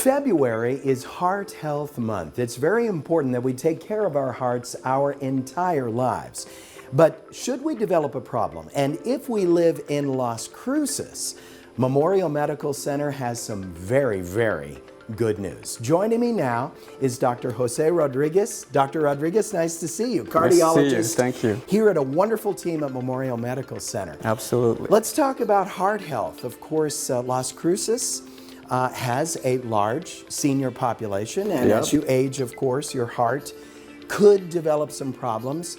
February is Heart Health Month. It's very important that we take care of our hearts our entire lives. But should we develop a problem, and if we live in Las Cruces, Memorial Medical Center has some very good news. Joining me now is Dr. Jose Rodriguez. Dr. Rodriguez, nice to see you. Cardiologist. Nice to see you. Thank you. Here at a wonderful team at Memorial Medical Center. Absolutely. Let's talk about heart health. Of course, Las Cruces has a large senior population, and Yep. as you age, of course, your heart could develop some problems.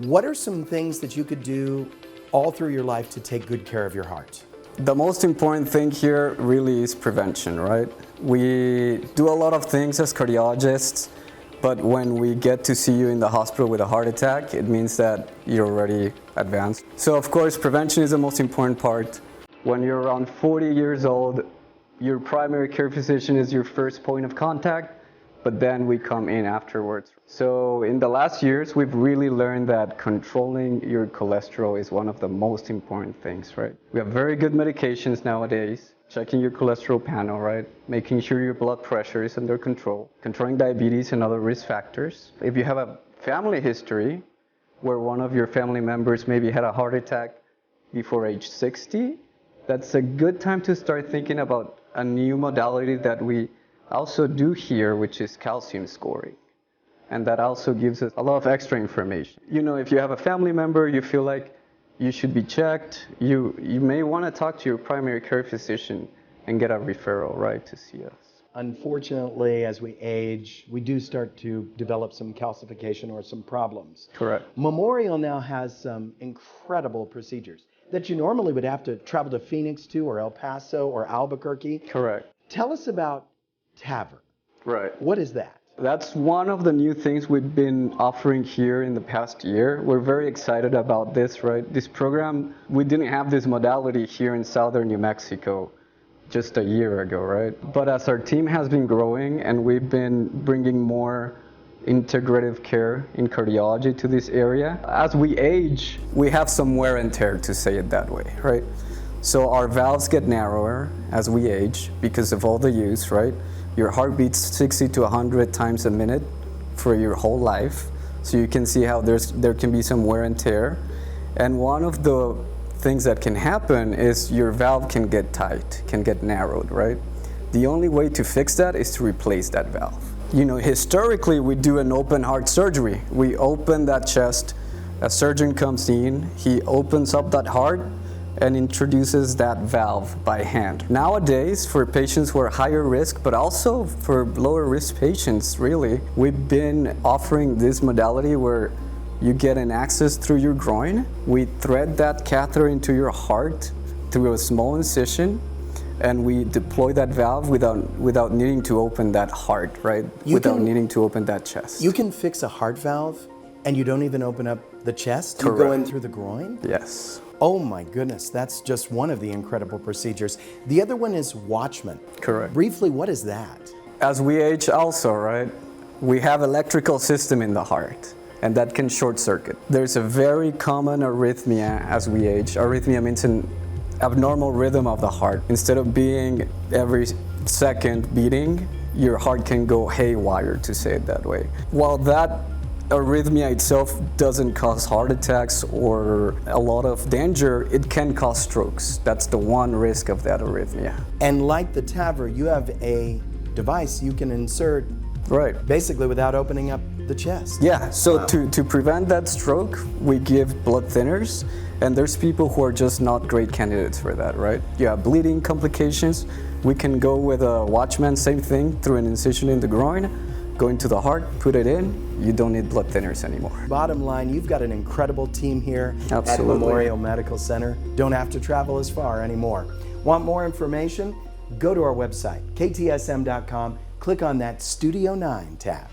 What are some things that you could do all through your life to take good care of your heart? The most important thing here really is prevention, right? We do a lot of things as cardiologists, but when we get to see you in the hospital with a heart attack, it means that you're already advanced. So of course, prevention is the most important part. When you're around 40 years old, your primary care physician is your first point of contact, but then we come in afterwards. So in the last years, we've really learned that controlling your cholesterol is one of the most important things, right? We have very good medications nowadays, checking your cholesterol panel, right? Making sure your blood pressure is under control, controlling diabetes and other risk factors. If you have a family history where one of your family members maybe had a heart attack before age 60, that's a good time to start thinking about a new modality that we also do here, which is calcium scoring. And that also gives us a lot of extra information. You know, if you have a family member, you feel like you should be checked, you may want to talk to your primary care physician and get a referral, right, to see us. Unfortunately, as we age, we do start to develop some calcification or some problems. Correct. Memorial now has some incredible procedures that you normally would have to travel to Phoenix to, or El Paso, or Albuquerque. Correct. Tell us about TAVR. Right. What is that? That's one of the new things we've been offering here in the past year. We're very excited about this, right? This program, we didn't have this modality here in southern New Mexico just a year ago, right? But as our team has been growing and we've been bringing more integrative care in cardiology to this area, as we age, we have some wear and tear, to say it that way, right? So our valves get narrower as we age because of all the use, right? Your heart beats 60 to 100 times a minute for your whole life. So you can see how there can be some wear and tear. And one of the things that can happen is your valve can get tight, can get narrowed, right? The only way to fix that is to replace that valve. You know, historically, we do an open heart surgery. We open that chest, a surgeon comes in, he opens up that heart and introduces that valve by hand. Nowadays, for patients who are higher risk, but also for lower risk patients, really, we've been offering this modality where you get an access through your groin. We thread that catheter into your heart through a small incision, and we deploy that valve without needing to open that heart, right? Without needing to open that chest. You can fix a heart valve and you don't even open up the chest? Correct. You go in through the groin? Yes. Oh my goodness, that's just one of the incredible procedures. The other one is Watchman. Correct. Briefly, what is that? As we age also, right, we have electrical system in the heart, and that can short circuit. There's a very common arrhythmia as we age. Arrhythmia means an abnormal rhythm of the heart. Instead of being every second beating, your heart can go haywire, to say it that way. While that arrhythmia itself doesn't cause heart attacks or a lot of danger, it can cause strokes. That's the one risk of that arrhythmia. And like the TAVR, you have a device you can insert basically without opening up the chest. Yeah, so to prevent that stroke, we give blood thinners, and there's people who are just not great candidates for that, right? You have bleeding complications. We can go with a Watchman, same thing, through an incision in the groin, go into the heart, put it in, you don't need blood thinners anymore. Bottom line, you've got an incredible team here Absolutely. at Memorial Medical Center. Don't have to travel as far anymore. Want more information? Go to our website, ktsm.com, click on that Studio 9 tab.